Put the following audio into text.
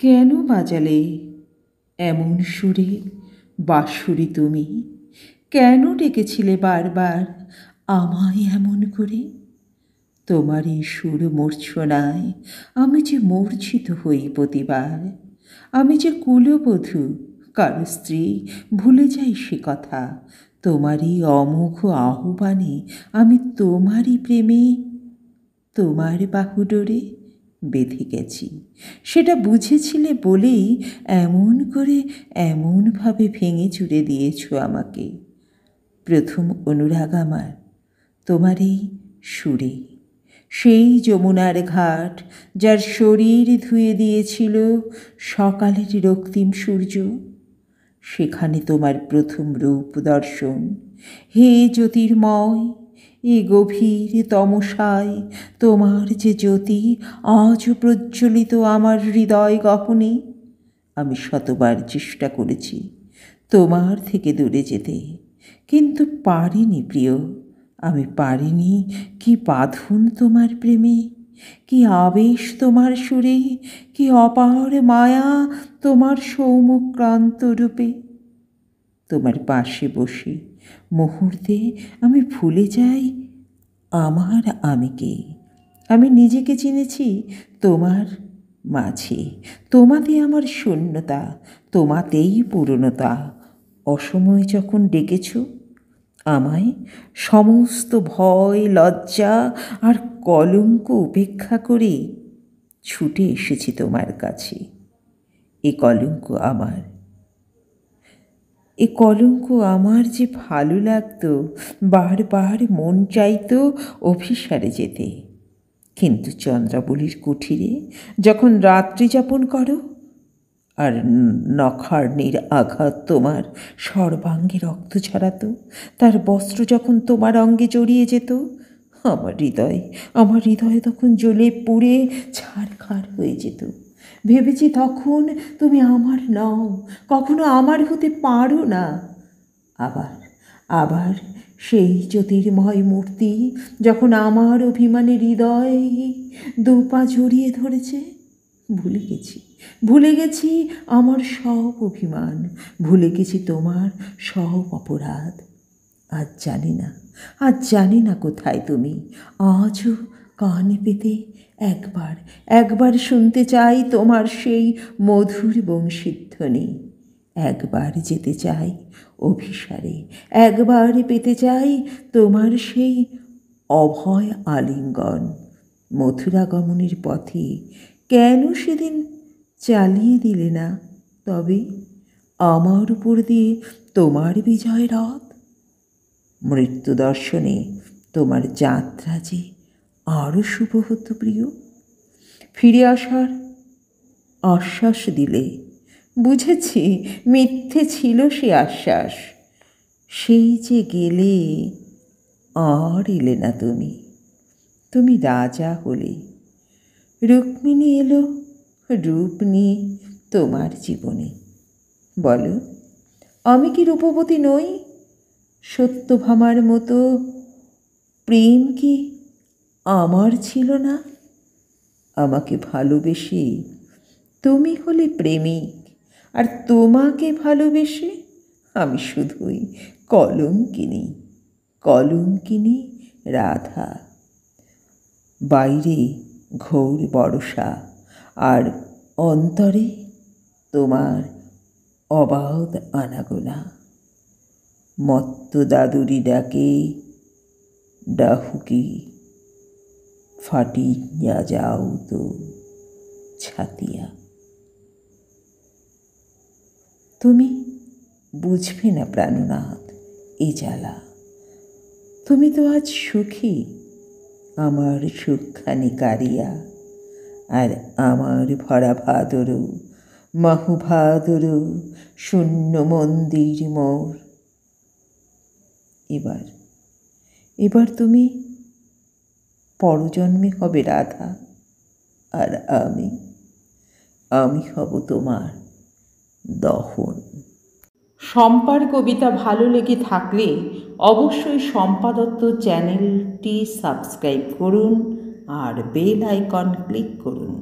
কেন বাজালে এমন সুরে বাঁশুরি তুমি? কেন ডেকেছিলে বারবার আমায় এমন করে? তোমার এই সুর মূর্ছনায় আমি যে মূর্ছিত হই প্রতিবার। আমি যে কুলবধূ, কারো স্ত্রী, ভুলে যাই সে কথা। তোমারই অমোঘ আহ্বানে আমি তোমারই প্রেমে, তোমার বাহুডোরে বেঁধে গেছি। সেটা বুঝেছিলে বলেই এমন করে এমনভাবে ভেঙে চুরে দিয়েছ আমাকে। প্রথম অনুরাগ আমার তোমার এই সুরে, সেই যমুনার ঘাট যার শরীর ধুয়ে দিয়েছিল সকালের রক্তিম সূর্য। সেখানে তোমার প্রথম রূপ দর্শন। হে জ্যোতির্ময়, এ গভীর তমসায় তোমার যে জ্যোতি আজও প্রজ্বলিত আমার হৃদয় গহনে। আমি শতবার চেষ্টা করেছি তোমার থেকে দূরে যেতে, কিন্তু পারিনি প্রিয়, আমি পারিনি। কি বাঁধন তোমার প্রেমে, কি আবেশ তোমার সুরে, কি অপার মায়া তোমার সৌম্যক্রান্ত রূপে। তোমার পাশে বসে মুহূর্তে আমি ভুলে যাই আমার আমিকে। আমি নিজেকে চিনেছি তোমার মাঝে, তোমাতে আমার শূন্যতা, তোমাতেই পূর্ণতা। অসময়ে যখন ডেকেছ আমায়, সমস্ত ভয়, লজ্জা আর কলঙ্ক উপেক্ষা করে ছুটে এসেছি তোমার কাছে। এ কলঙ্ক আমার, এ কলঙ্ক আমার যে ভালো লাগতো, বারবার মন চাইতো অভিসারে যেতে। কিন্তু চন্দ্রাবলীর কুঠিরে যখন রাত্রি যাপন করো, আর নখার্নির আঘাত তোমার সর্বাঙ্গে রক্ত ছড়াতো, তার বস্ত্র যখন তোমার অঙ্গে জড়িয়ে যেত, আমার হৃদয় তখন জ্বলে পুড়ে ছারখার হয়ে যেত। ভেবেছি তখন তুমি আমার নও, কখনো আমার হতে পারো না। আবার আবার সেই জ্যোতির্ময় মূর্তি যখন আমার অভিমানী হৃদয় দুপা জড়িয়ে ধরেছে, ভুলে গেছি আমার সব অভিমান, ভুলে গেছি তোমার সব অপরাধ। আজ জানি না কোথায় তুমি। আজও কান পেতে একবার শুনতে চাই তোমার সেই মধুর বংশীধ্বনি। একবার যেতে চাই অভিসারে, একবার পেতে চাই তোমার সেই অভয় আলিঙ্গন। মথুরা গমনের পথে কেন সেদিন চালিয়ে দিলে না তবে আমার উপর দিয়ে তোমার বিজয় রথ? মৃত্যু দর্শনে তোমার যাত্রা যে আরও শুভ হতো প্রিয়। ফিরে আসার আশ্বাস দিলে, বুঝেছি মিথ্যে ছিল সে আশ্বাস। সেই যে গেলে, আর এলে না তুমি। তুমি রাজা হলে, রুক্মিণী এলো রূপ নিয়ে তোমার জীবনে। বলো, আমি কি রূপবতী নই? সত্যভামার মতো প্রেম কি আমার ছিল না? আমাকে ভালোবেসে তুমি হলে প্রেমিক, আর তোমাকে ভালোবেসে আমি শুধুই কলঙ্কিনী রাধা। বাইরে ঘোর বর্ষা, আর অন্তরে তোমার অবাধ আনাগোনা। মত্ত দাদুরি ডাকে ডাহুকি, ফাটিয়া যাও তো ছাতিয়া। তুমি বুঝবে না প্রাণনাথ এ জ্বালা। তুমি তো আজ সুখী আমার সুখখানি কারিয়া, আর আমার ভরা ভাদরও মহুভাদরও শূন্য মন্দির মোর। এবার তুমি পরজন্মে হবে রাধা, আর আমি হব তোমার দহন। শম্পার কবিতা ভালো লেগে থাকলে অবশ্যই শম্পা দত্ত চ্যানেলটি সাবস্ক্রাইব করুন আর বেল আইকন ক্লিক করুন।